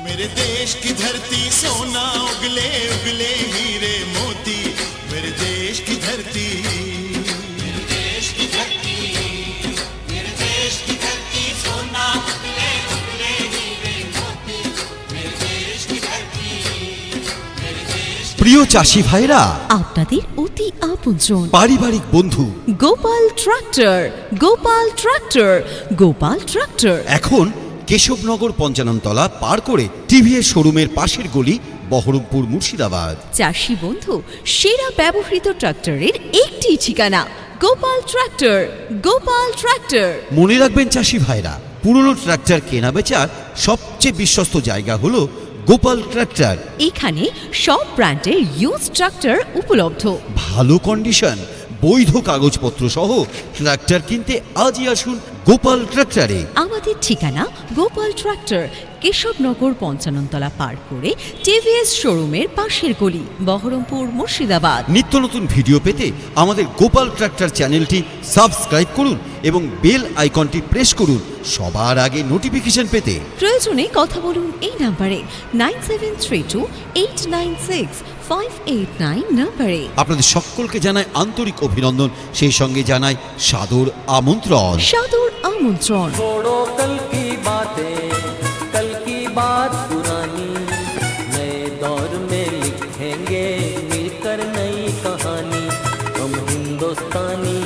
मेरे देश की धरती सोना उगले उगले हीरे मोती, मेरे देश की धरती, मेरे देश की धरती, मेरे देश की धरती सोना उगले उगले हीरे मोती, मेरे देश की धरती, मेरे देश। প্রিয় চাষি ভাইরা, আপনাদের অতি আপনজন পারিবারিক বন্ধু Gopal tractor, Gopal tractor, Gopal tractor এখন কেশবনগর পঞ্চাননতলা পার করে টিভিএস শোরুমের পাশের গলি, বহরমপুর, মুর্শিদাবাদ। চাষি বন্ধু সেরা ব্যবহৃত ট্রাক্টরের একটি ঠিকানা গোপাল ট্রাক্টর, গোপাল ট্রাক্টর। মনে রাখবেন চাষি ভাইরা, পুরনো ট্রাক্টর কেনা বেচার সবচেয়ে বিশ্বস্ত জায়গা হলো গোপাল ট্রাক্টর। এখানে সব ব্র্যান্ডের ইউজ ট্রাক্টর উপলব্ধ। ভালো কন্ডিশন, বৈধ কাগজপত্র সহ ট্রাক্টর কিনতে আজই আসুন গোপাল ট্রাক্টরে। আমাদের ঠিকানা গোপাল ট্রাক্টর, কেশবনগর পঞ্চাননতলা পার করে টিভিএস শোরুমের পাশের গলি, বহরমপুর, মুর্শিদাবাদ। নিত্য নতুন ভিডিও পেতে আমাদের গোপাল ট্রাক্টর চ্যানেলটি সাবস্ক্রাইব করুন এবং বেল আইকনটি প্রেস করুন সবার আগে নোটিফিকেশন পেতে। প্রয়োজনে কথা বলুন এই নাম্বারে 9732896589 নাম্বারে। আপনাদের সকলকে জানাই আন্তরিক অভিনন্দন, সেই সঙ্গে জানাই সাদর আমন্ত্রণ। সাদর আমন্ত্রণ। छोड़ो कल की बातें, कल की बात पुरानी, नए दौर में लिखेंगे मिलकर नई कहानी। हम हिंदुस्तानी,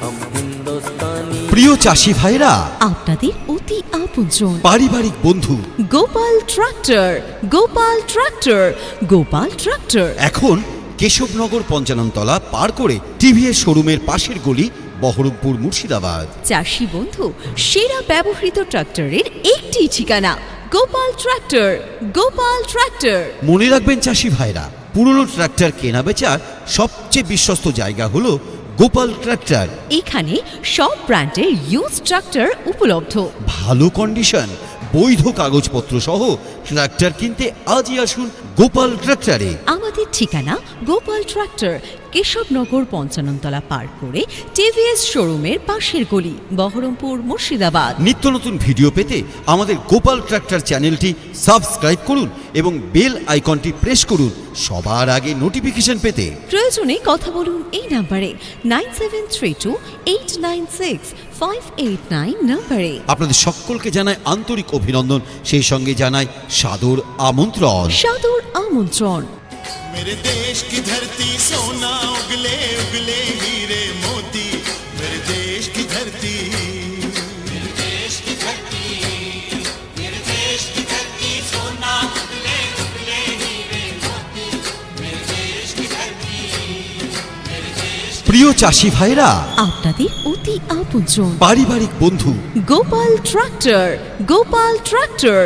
हम हिंदुस्तानी। প্রিয় চাষি ভাইরা, আপনাদের অতি আপনজন পারিবারিক বন্ধু Gopal tractor, Gopal tractor, Gopal tractor. এখন কেশবনগর পঞ্চাননতলা পার করে টিভিএস শোরুমের পাশের গলি, বহরমপুর, মুর্শিদাবাদ। চাষি বন্ধু সেরা ব্যবহৃত ট্রাক্টরের একটি ঠিকানা গোপাল ট্রাক্টর, গোপাল ট্রাক্টর। মনে রাখবেন চাষি ভাইরা, পুরনো ট্রাক্টর কেনা বেচার সবচেয়ে বিশ্বস্ত জায়গা হলো গোপাল ট্রাক্টর। এখানে সব ব্র্যান্ডের ইউজ ট্রাক্টর উপলব্ধ। ভালো কন্ডিশন, বৈধ কাগজপত্র সহ ট্রাক্টর কিনতে আজই আসুন গোপাল ট্রাক্টরে। আমাদের ঠিকানা গোপাল ট্রাক্টর, কেশবনগর পঞ্চাননতলা পার করে টিভিএস শোরুমের পাশের গলি, বহরমপুর, মুর্শিদাবাদ। নিত্য নতুন ভিডিও পেতে আমাদের গোপাল ট্রাক্টর চ্যানেলটি সাবস্ক্রাইব করুন এবং বেল আইকনটি প্রেস করুন সবার আগে নোটিফিকেশন পেতে। প্রয়োজনে কথা বলুন এই নাম্বারে 9732896589 নাম্বারে। আপনাদের সকলকে জানাই আন্তরিক অভিনন্দন, সেই সঙ্গে জানাই সাদর আমন্ত্রণ। সাদর আমন্ত্রণ। मेरे देश की धरती सोना उगले उगले हीरे मोती, मेरे देश की धरती, मेरे देश की धरती, मेरे देश की धरती सोना उगले उगले हीरे मोती, मेरे देश की धरती, मेरे देश। প্রিয় চাষি ভাইরা, আপনাদের অতি আপনজন পারিবারিক বন্ধু Gopal tractor, Gopal tractor,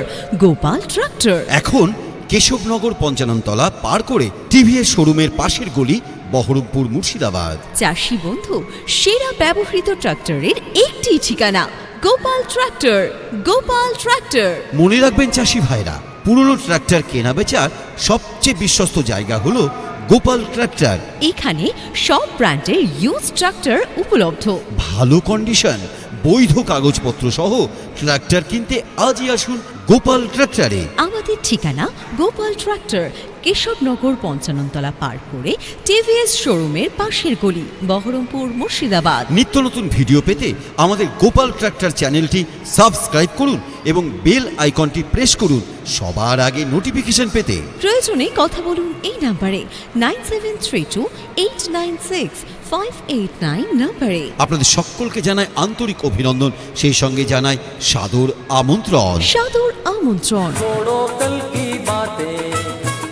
Gopal tractor. এখন কেশবনগর পঞ্চাননতলা পার করে টিভিএস শোরুমের পাশের গলি, বহরমপুর, মুর্শিদাবাদ। চাষি বন্ধু সেরা ব্যবহৃত ট্রাক্টরের একটি ঠিকানা গোপাল ট্রাক্টর, গোপাল ট্রাক্টর। মনে রাখবেন চাষি ভাইরা, পুরনো ট্রাক্টর কেনা বেচার সবচেয়ে বিশ্বস্ত জায়গা হলো গোপাল ট্রাক্টর। এখানে সব ব্র্যান্ডের ইউজ ট্রাক্টর উপলব্ধ। ভালো কন্ডিশন, বৈধ কাগজপত্র সহ ট্রাক্টর কিনতে আজই আসুন গোপাল ট্রাক্টরে। আমাদের ঠিকানা গোপাল ট্রাক্টর, কেশবনগর পঞ্চাননতলা পার করে টিভিএস শোরুমের পাশের গলি, বহরমপুর, মুর্শিদাবাদ। নিত্য নতুন ভিডিও পেতে আমাদের গোপাল ট্রাক্টর চ্যানেলটি সাবস্ক্রাইব করুন এবং বেল আইকনটি প্রেস করুন সবার আগে নোটিফিকেশন পেতে। প্রয়োজনে কথা বলুন এই নাম্বারে 9732896589 নাম্বারে। আপনাদের সকলকে জানাই আন্তরিক অভিনন্দন, সেই সঙ্গে জানাই সাদর আমন্ত্রণ। সাদর আমন্ত্রণ। छोड़ो कल की बातें,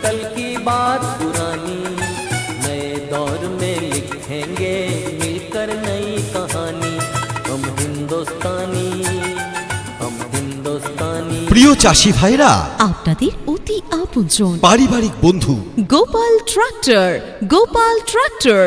कल की बात पुरानी, नए दौर में लिखेंगे मिलकर नई कहानी। हम हिंदुस्तानी, हम हिंदुस्तानी। প্রিয় চাষি ভাইরা, আপনাদের অতি আপনজন পারিবারিক বন্ধু গোপাল ট্রাক্টর, গোপাল ট্রাক্টর,